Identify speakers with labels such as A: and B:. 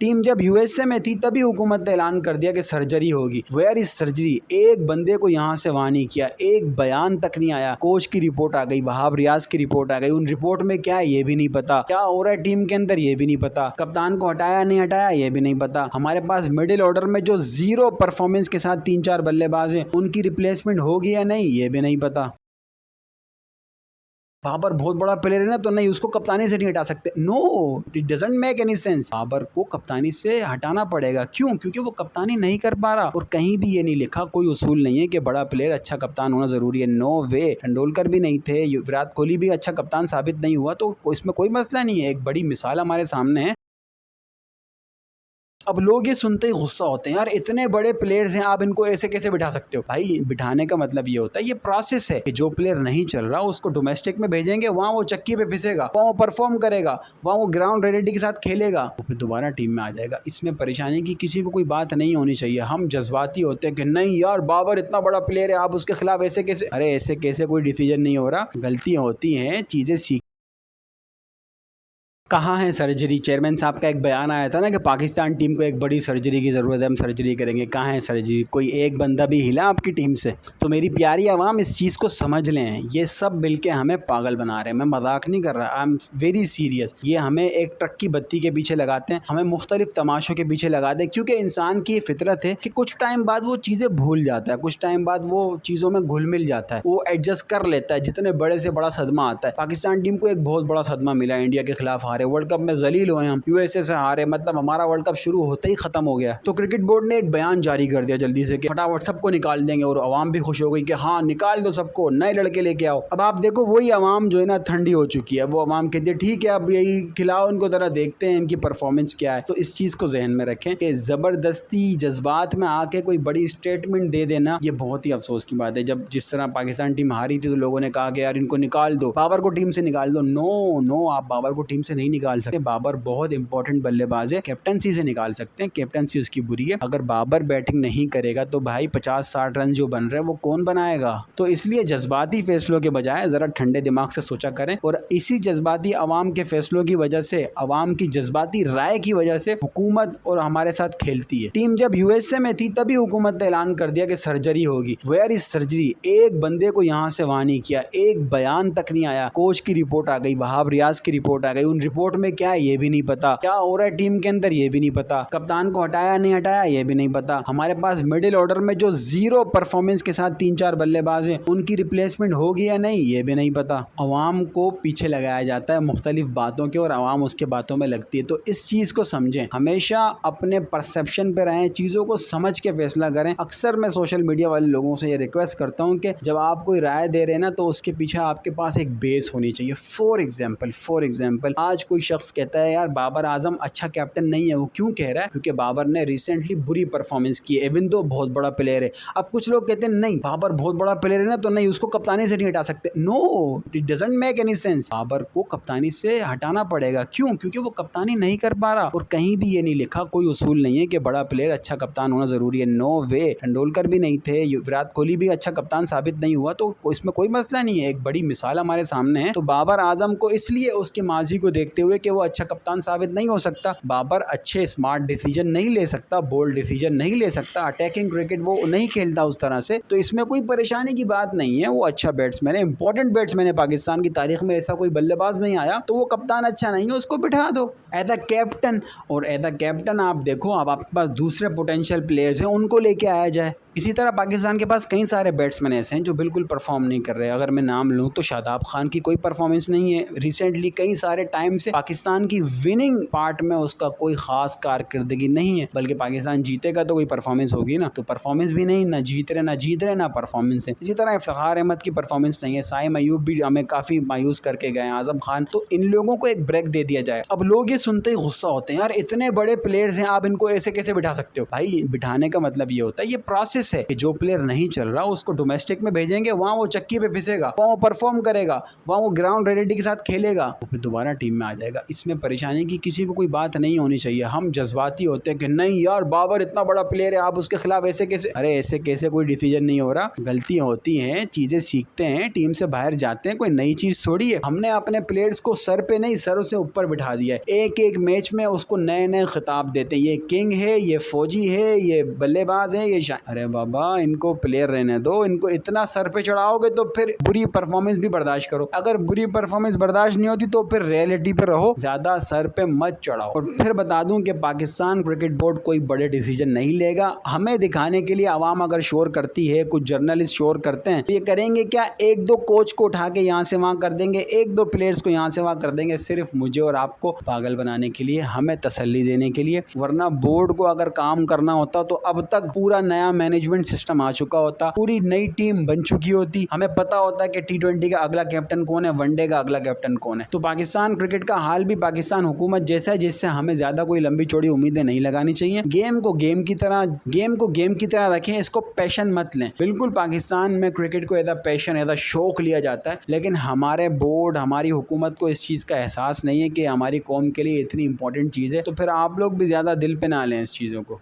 A: Team जब USA में थी तभी हुकूमत ने ऐलान कर दिया कि सर्जरी होगी। Where is surgery? एक बंदे को यहाँ से वहाँ नहीं किया, एक बयान तक नहीं आया। कोच की रिपोर्ट आ गई, वहाब रियाज की रिपोर्ट आ गई, उन रिपोर्ट में क्या है ये भी नहीं पता, क्या हो रहा है टीम के अंदर ये भी नहीं पता, कप्तान को हटाया नहीं हटाया ये भी नहीं पता। हमारे पास मिडिल ऑर्डर में जो जीरो परफॉर्मेंस के साथ 3-4 बल्लेबाज हैं उनकी रिप्लेसमेंट होगी या नहीं ये भी नहीं पता। बाबर बहुत बड़ा प्लेयर है ना, तो नहीं उसको कप्तानी से नहीं हटा सकते। No, it doesn't make any sense. Babar को कप्तानी से हटाना पड़ेगा। क्यों? क्योंकि वो कप्तानी नहीं कर पा रहा। और कहीं भी ये नहीं लिखा, कोई उसूल नहीं है कि बड़ा प्लेयर अच्छा कप्तान होना जरूरी है। नो वे। तेंदुलकर भी नहीं थे, विराट कोहली भी अच्छा कप्तान साबित नहीं हुआ, तो इसमें कोई मसला नहीं है। एक बड़ी मिसाल हमारे सामने है। अब लोग ये सुनते ही गुस्सा होते हैं, यार इतने बड़े प्लेयर्स हैं, आप इनको ऐसे कैसे बिठा सकते हो? भाई बिठाने का मतलब ये होता है, ये प्रोसेस है कि जो प्लेयर नहीं चल रहा उसको डोमेस्टिक में भेजेंगे, वहाँ वो चक्की पे पिसेगा, वहाँ वो परफॉर्म करेगा, वहाँ वो ग्राउंड रियलिटी के साथ खेलेगा, वो फिर दोबारा टीम में आ जाएगा। इसमें परेशानी की किसी को कोई बात नहीं होनी चाहिए। हम जज्बाती होते हैं कि नहीं यार बाबर इतना बड़ा प्लेयर है, आप उसके खिलाफ ऐसे कैसे। अरे ऐसे कैसे कोई डिसीजन नहीं हो रहा, गलतियाँ होती हैं, चीज़ें सीख। कहाँ है सर्जरी? चेयरमैन साहब का एक बयान आया था ना कि पाकिस्तान टीम को एक बड़ी सर्जरी की ज़रूरत है, हम सर्जरी करेंगे। कहाँ है सर्जरी? कोई एक बंदा भी हिला आपकी टीम से? तो मेरी प्यारी आवाम इस चीज़ को समझ लें, ये सब मिलके हमें पागल बना रहे हैं। मैं मजाक नहीं कर रहा, आई एम वेरी सीरियस। ये हमें एक ट्रक की बत्ती के पीछे लगाते हैं, हमें मुख्तलिफ तमाशों के पीछे लगा दें, क्योंकि इंसान की फितरत है कि कुछ टाइम बाद वो चीज़ें भूल जाता है, कुछ टाइम बाद वो चीज़ों में घुल मिल जाता है, वो एडजस्ट कर लेता है। जितने बड़े से बड़ा सदमा आता है, पाकिस्तान टीम को एक बहुत बड़ा सदमा मिला, इंडिया के खिलाफ हारे, वर्ल्ड कप में जलील हुए हम, यूएसए से हारे, मतलब हमारा वर्ल्ड कप शुरू होते ही खत्म हो गया। तो क्रिकेट बोर्ड ने एक बयान जारी कर दिया जल्दी से कि फटाफट सबको निकाल देंगे, और अवाम भी खुश हो गई कि हाँ निकाल दो सबको, नए लड़के लेके आओ। अब आप देखो वही अवाम जो है ना ठंडी हो चुकी है, वो अवाम कहती है ठीक है अब यही खिलाओ इनको, जरा देखते हैं इनकी परफॉर्मेंस क्या है। तो इस चीज़ को जहन में रखें कि ज़बरदस्ती जज्बात में आके कोई बड़ी स्टेटमेंट दे देना, ये बहुत ही अफसोस की बात है। जब जिस तरह पाकिस्तान टीम हारी थी तो लोगों ने कहा कि यार इनको निकाल दो, बाबर को टीम से निकाल दो। नो नो, आप बाबर को टीम से नहीं निकाल सकते। बाबर बहुत इंपॉर्टेंट बल्लेबाज है, कैप्टनसी से निकाल सकते हैं, कैप्टनसी उसकी बुरी है। अगर बाबर बैटिंग नहीं करेगा तो भाई 50-60 रन जो बन रहे हैं वो कौन बनाएगा? तो इसलिए जज्बाती फैसलों के बजाय जरा ठंडे दिमाग से सोचा करें। और इसी जज्बाती आवाम के फैसलों की वजह से, आवाम की जज्बाती राय की वजह से हुकूमत और हमारे साथ खेलती है। टीम जब यूएसए में थी तभी हुकूमत ने ऐलान कर दिया कि सर्जरी होगी। Where is surgery? एक बंदे को यहाँ से वहाँ नहीं किया, एक बयान तक नहीं आया। कोच की रिपोर्ट आ गई, वहाब रियाज की रिपोर्ट आ गई, उन रिपोर्ट में क्या है ये भी नहीं पता, क्या हो रहा है टीम के अंदर ये भी नहीं पता, कप्तान को हटाया नहीं हटाया ये भी नहीं पता। हमारे पास मिडिल ऑर्डर में जो जीरो परफॉर्मेंस के साथ 3-4 बल्लेबाज हैं उनकी रिप्लेसमेंट होगी या नहीं ये भी नहीं पता। अवाम को पीछे लगाया जाता है मुख्तलिफ बातों के, और अवाम उसके बातों में लगती है। तो इस चीज़ को समझें, हमेशा अपने परसेप्शन पे रहें, चीज़ों को समझ के फैसला करें। अक्सर मैं सोशल मीडिया वाले लोगों से ये रिक्वेस्ट करता हूँ कि जब आप कोई राय दे रहे हैं ना तो उसके पीछे आपके पास एक बेस होनी चाहिए। फॉर एग्जाम्पल आज कोई शख्स कहता है यार बाबर आजम अच्छा कैप्टन नहीं है। वो क्यों कह रहा है? क्योंकि बाबर ने रिसेंटली बुरी परफॉर्मेंस की है, इवन दो बहुत बड़ा प्लेयर है। अब कुछ लोग कहते हैं नहीं बाबर बहुत बड़ा प्लेयर है ना, तो नहीं उसको कप्तानी से नहीं हटा सकते। No, it doesn't make any sense. Babar को कप्तानी से हटाना पड़ेगा। क्यों? क्योंकि वो कप्तानी नहीं कर पा रहा। और कहीं भी ये नहीं लिखा, कोई उसूल नहीं है कि बड़ा प्लेयर अच्छा कप्तान होना जरूरी है। नो वे। तेंदुलकर भी नहीं थे, विराट कोहली भी अच्छा कप्तान साबित नहीं हुआ, तो इसमें कोई मसला नहीं है। एक बड़ी मिसाल हमारे सामने है। तो बाबर आजम को इसलिए उसके माजी को देखते हुए कि वो अच्छा कप्तान साबित नहीं हो सकता, बाबर अच्छे स्मार्ट डिसीजन नहीं ले सकता, बोल्ड डिसीजन नहीं ले सकता, अटैकिंग क्रिकेट वो नहीं खेलता उस तरह से, तो इसमें कोई परेशानी की बात नहीं है। वो अच्छा बैट्समैन है, इंपॉर्टेंट बैट्समैन है। पाकिस्तान की तारीख में ऐसा कोई बल्लेबाज नहीं आया, तो वो कप्तान अच्छा नहीं है, उसको बिठा दो एज अ कैप्टन। और एज अ कैप्टन आप देखो, अब आपके पास दूसरे पोटेंशियल प्लेयर्स हैं, उनको लेके आया जाए। इसी तरह पाकिस्तान के पास कई सारे बैट्समैन ऐसे हैं जो बिल्कुल परफॉर्म नहीं कर रहे। अगर मैं नाम लूँ तो शादाब खान की कोई परफॉर्मेंस नहीं है रिसेंटली, कई सारे टाइम से पाकिस्तान की विनिंग पार्ट में उसका कोई खास कारकर्दगी नहीं है, बल्कि पाकिस्तान जीतेगा तो कोई परफॉर्मेंस होगी ना, तो परफॉर्मेंस भी नहीं, ना जीत रहे ना परफॉर्मेंस है। इसी तरह इफ्तिखार अहमद की परफॉर्मेंस नहीं है, साइम अयूब भी हमें काफ़ी मायूस करके गए, आजम खान, तो इन लोगों को एक ब्रेक दे दिया जाए। अब लोग ये सुनते ही गुस्सा होते हैं, यार इतने बड़े प्लेयर्स हैं, आप इनको ऐसे कैसे बिठा सकते हो? भाई बिठाने का मतलब ये होता है, ये प्रोसेस फिक्स है कि जो प्लेयर नहीं चल रहा उसको डोमेस्टिक में भेजेंगे, वहाँ वो चक्की पे पिसेगा, वहाँ वो परफॉर्म करेगा, वहाँ वो ग्राउंड रियलिटी के साथ खेलेगा, वो फिर दोबारा टीम में आ जाएगा। इसमें परेशानी की किसी को कोई बात नहीं होनी चाहिए। हम जज्बाती होते हैं कि नहीं यार बाबर इतना बड़ा प्लेयर है, आप उसके खिलाफ ऐसे कैसे, अरे ऐसे कैसे कोई डिसीजन नहीं हो रहा। गलतियां होती हैं, चीजें सीखते हैं, टीम से बाहर जाते हैं, कोई नई चीज थोड़ी है। हमने अपने प्लेयर्स को सर पे नहीं सरों से ऊपर बिठा दिया है। एक एक मैच में उसको नए नए खिताब देते हैं, ये किंग है, ये फौजी है, ये बल्लेबाज है, ये अरे बाबा इनको प्लेयर रहने दो। इनको इतना सर पे चढ़ाओगे तो फिर बुरी परफॉर्मेंस भी बर्दाश्त करो। अगर बुरी परफॉर्मेंस बर्दाश्त नहीं होती तो फिर रियलिटी पे रहो, ज्यादा सर पे मत चढ़ाओ। और फिर बता दूं कि पाकिस्तान क्रिकेट बोर्ड कोई बड़े डिसीजन नहीं लेगा। हमें दिखाने के लिए आवाम अगर शोर करती है, कुछ जर्नलिस्ट शोर करते हैं, तो ये करेंगे क्या, एक दो कोच को उठा के यहाँ से वहाँ कर देंगे, एक दो प्लेयर्स को यहाँ से वहाँ कर देंगे, सिर्फ मुझे और आपको पागल बनाने के लिए, हमें तसल्ली देने के लिए। वरना बोर्ड को अगर काम करना होता तो अब तक पूरा नया मैनेजमेंट सिस्टम आ चुका होता, पूरी नई टीम बन चुकी होती, हमें पता होता कि T20 का अगला कैप्टन कौन है, वनडे का अगला कैप्टन कौन है। तो पाकिस्तान क्रिकेट का हाल भी पाकिस्तान हुकूमत जैसा है, जिससे हमें ज्यादा कोई लंबी चौड़ी उम्मीदें नहीं लगानी चाहिए। गेम को गेम की तरह रखें, इसको पैशन मत लें। बिल्कुल पाकिस्तान में क्रिकेट को एदा पैशन, एदा शौक लिया जाता है, लेकिन हमारे बोर्ड, हमारी हुकूमत को इस चीज़ का एहसास नहीं है कि हमारी कौम के लिए इतनी इंपॉर्टेंट चीज़ है। तो फिर आप लोग भी ज़्यादा दिल पे ना लें इस चीज़ों को।